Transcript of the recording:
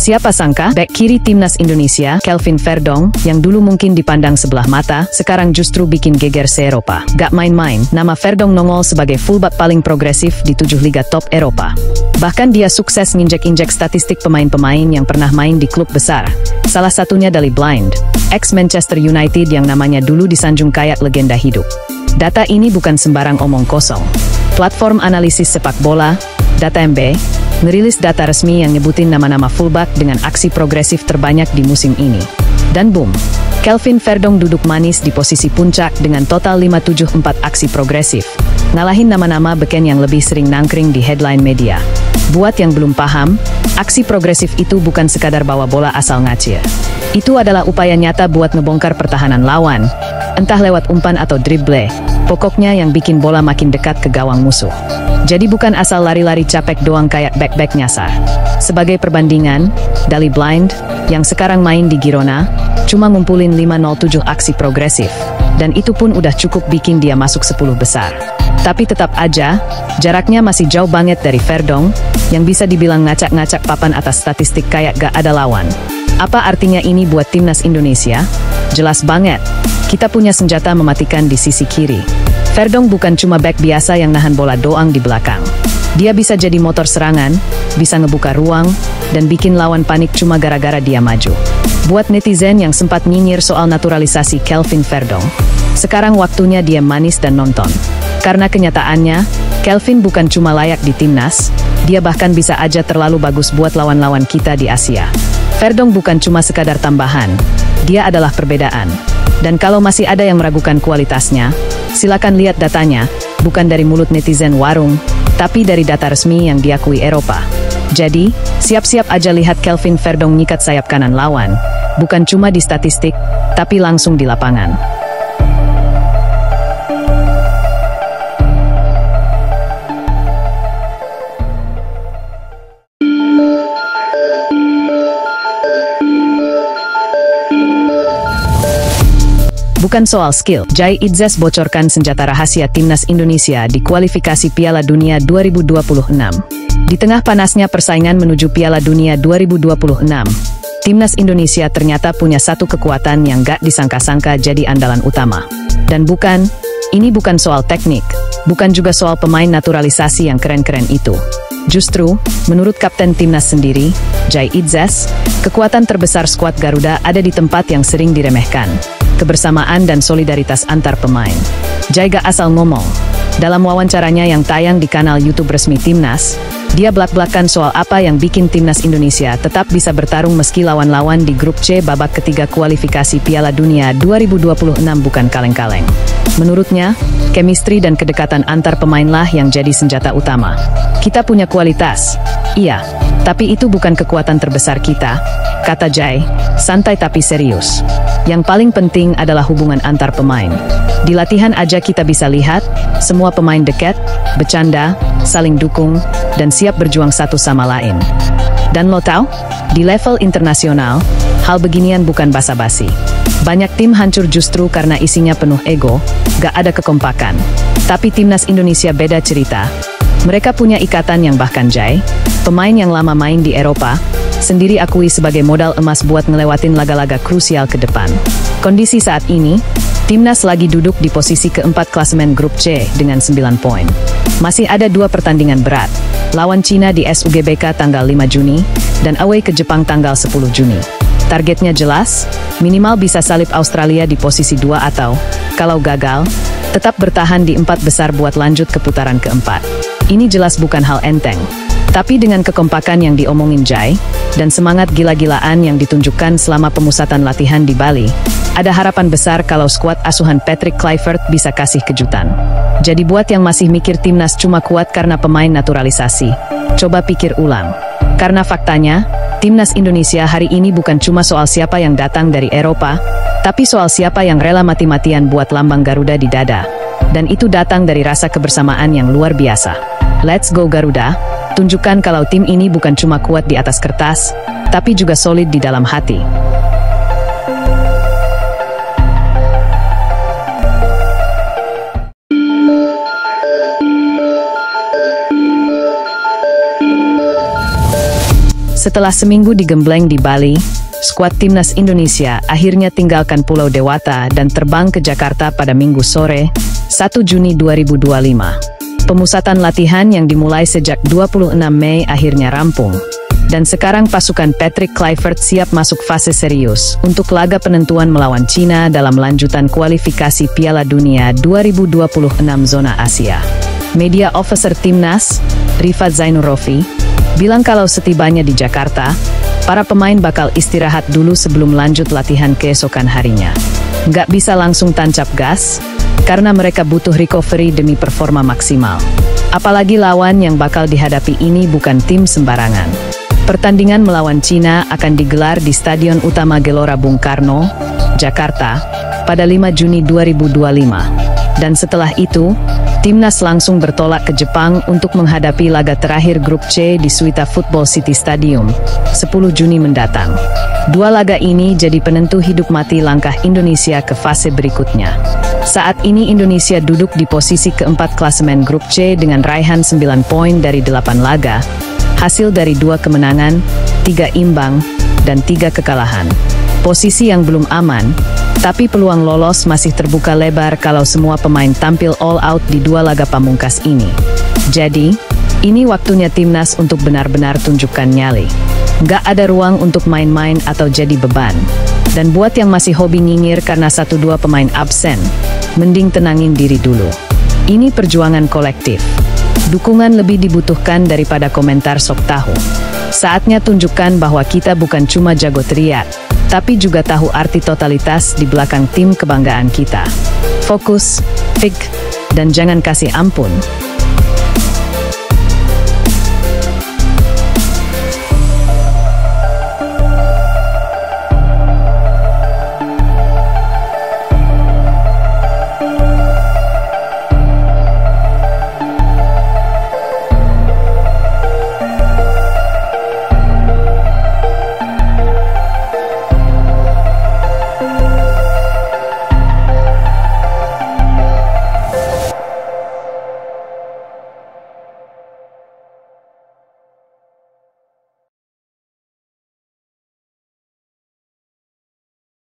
Siapa sangka, bek kiri timnas Indonesia, Kelvin Verdong, yang dulu mungkin dipandang sebelah mata, sekarang justru bikin geger se-Eropa. Gak main-main, nama Verdong nongol sebagai fullback paling progresif di 7 liga top Eropa. Bahkan dia sukses nginjek-injek statistik pemain-pemain yang pernah main di klub besar. Salah satunya Daley Blind, ex-Manchester United yang namanya dulu disanjung kayak legenda hidup. Data ini bukan sembarang omong kosong. Platform analisis sepak bola, DataMB, ngerilis data resmi yang nyebutin nama-nama fullback dengan aksi progresif terbanyak di musim ini. Dan boom, Kelvin Verdong duduk manis di posisi puncak dengan total 574 aksi progresif. Ngalahin nama-nama beken yang lebih sering nangkring di headline media. Buat yang belum paham, aksi progresif itu bukan sekadar bawa bola asal ngacir. Itu adalah upaya nyata buat ngebongkar pertahanan lawan, entah lewat umpan atau dribble, pokoknya yang bikin bola makin dekat ke gawang musuh. Jadi bukan asal lari-lari capek doang kayak back-back nyasar. Sebagai perbandingan, Daley Blind, yang sekarang main di Girona, cuma ngumpulin 507 aksi progresif, dan itu pun udah cukup bikin dia masuk 10 besar. Tapi tetap aja, jaraknya masih jauh banget dari Verdong, yang bisa dibilang ngacak-ngacak papan atas statistik kayak gak ada lawan. Apa artinya ini buat timnas Indonesia? Jelas banget, kita punya senjata mematikan di sisi kiri. Verdong bukan cuma back biasa yang nahan bola doang di belakang. Dia bisa jadi motor serangan, bisa ngebuka ruang, dan bikin lawan panik cuma gara-gara dia maju. Buat netizen yang sempat nyinyir soal naturalisasi Kelvin Verdong, sekarang waktunya dia manis dan nonton. Karena kenyataannya, Kelvin bukan cuma layak di timnas, dia bahkan bisa aja terlalu bagus buat lawan-lawan kita di Asia. Verdong bukan cuma sekadar tambahan, dia adalah perbedaan. Dan kalau masih ada yang meragukan kualitasnya, silakan lihat datanya, bukan dari mulut netizen warung, tapi dari data resmi yang diakui Eropa. Jadi, siap-siap aja lihat Kelvin Verdong nyikat sayap kanan lawan, bukan cuma di statistik, tapi langsung di lapangan. Bukan soal skill, Jai Idzas bocorkan senjata rahasia timnas Indonesia di kualifikasi Piala Dunia 2026. Di tengah panasnya persaingan menuju Piala Dunia 2026, timnas Indonesia ternyata punya satu kekuatan yang gak disangka-sangka jadi andalan utama. Dan ini bukan soal teknik, bukan juga soal pemain naturalisasi yang keren-keren itu. Justru, menurut Kapten Timnas sendiri, Jai Idzas, kekuatan terbesar skuad Garuda ada di tempat yang sering diremehkan. Kebersamaan dan solidaritas antar pemain. Jai gak asal ngomong. Dalam wawancaranya yang tayang di kanal YouTube resmi Timnas, dia belak-belakan soal apa yang bikin Timnas Indonesia tetap bisa bertarung meski lawan-lawan di grup C babak ketiga kualifikasi Piala Dunia 2026 bukan kaleng-kaleng. Menurutnya, chemistry dan kedekatan antar pemainlah yang jadi senjata utama. Kita punya kualitas, iya, tapi itu bukan kekuatan terbesar kita, kata Jai, santai tapi serius. Yang paling penting adalah hubungan antar pemain. Di latihan aja kita bisa lihat, semua pemain dekat, bercanda, saling dukung, dan siap berjuang satu sama lain. Dan lo tahu, di level internasional, hal beginian bukan basa-basi. Banyak tim hancur justru karena isinya penuh ego, gak ada kekompakan. Tapi timnas Indonesia beda cerita. Mereka punya ikatan yang bahkan Jai, pemain yang lama main di Eropa, sendiri akui sebagai modal emas buat ngelewatin laga-laga krusial ke depan. Kondisi saat ini, timnas lagi duduk di posisi keempat klasemen grup C dengan 9 poin. Masih ada 2 pertandingan berat, lawan Cina di SUGBK tanggal 5 Juni, dan away ke Jepang tanggal 10 Juni. Targetnya jelas, minimal bisa salib Australia di posisi 2 atau, kalau gagal, tetap bertahan di 4 besar buat lanjut ke putaran keempat. Ini jelas bukan hal enteng. Tapi dengan kekompakan yang diomongin Jai, dan semangat gila-gilaan yang ditunjukkan selama pemusatan latihan di Bali, ada harapan besar kalau skuad asuhan Patrick Kluivert bisa kasih kejutan. Jadi buat yang masih mikir timnas cuma kuat karena pemain naturalisasi, coba pikir ulang. Karena faktanya, timnas Indonesia hari ini bukan cuma soal siapa yang datang dari Eropa, tapi soal siapa yang rela mati-matian buat lambang Garuda di dada. Dan itu datang dari rasa kebersamaan yang luar biasa. Let's go Garuda! Tunjukkan kalau tim ini bukan cuma kuat di atas kertas, tapi juga solid di dalam hati. Setelah seminggu digembleng di Bali, skuad Timnas Indonesia akhirnya tinggalkan Pulau Dewata dan terbang ke Jakarta pada Minggu sore, 1 Juni 2025. Pemusatan latihan yang dimulai sejak 26 Mei akhirnya rampung. Dan sekarang pasukan Patrick Kluivert siap masuk fase serius untuk laga penentuan melawan Cina dalam lanjutan kualifikasi Piala Dunia 2026 zona Asia. Media Officer Timnas, Rifat Zainur-Rofi, bilang kalau setibanya di Jakarta, para pemain bakal istirahat dulu sebelum lanjut latihan keesokan harinya. Nggak bisa langsung tancap gas, karena mereka butuh recovery demi performa maksimal. Apalagi lawan yang bakal dihadapi ini bukan tim sembarangan. Pertandingan melawan Cina akan digelar di Stadion Utama Gelora Bung Karno, Jakarta, pada 5 Juni 2025. Dan setelah itu, Timnas langsung bertolak ke Jepang untuk menghadapi laga terakhir grup C di Suita Football City Stadium, 10 Juni mendatang. Dua laga ini jadi penentu hidup mati langkah Indonesia ke fase berikutnya. Saat ini Indonesia duduk di posisi keempat klasemen grup C dengan raihan 9 poin dari 8 laga, hasil dari 2 kemenangan, 3 imbang, dan 3 kekalahan. Posisi yang belum aman, tapi peluang lolos masih terbuka lebar kalau semua pemain tampil all out di 2 laga pamungkas ini. Jadi, ini waktunya Timnas untuk benar-benar tunjukkan nyali. Nggak ada ruang untuk main-main atau jadi beban. Dan buat yang masih hobi nyinyir karena 1-2 pemain absen, mending tenangin diri dulu. Ini perjuangan kolektif. Dukungan lebih dibutuhkan daripada komentar sok tahu. Saatnya tunjukkan bahwa kita bukan cuma jago teriak, tapi juga tahu arti totalitas di belakang tim kebanggaan kita. Fokus, fik, dan jangan kasih ampun.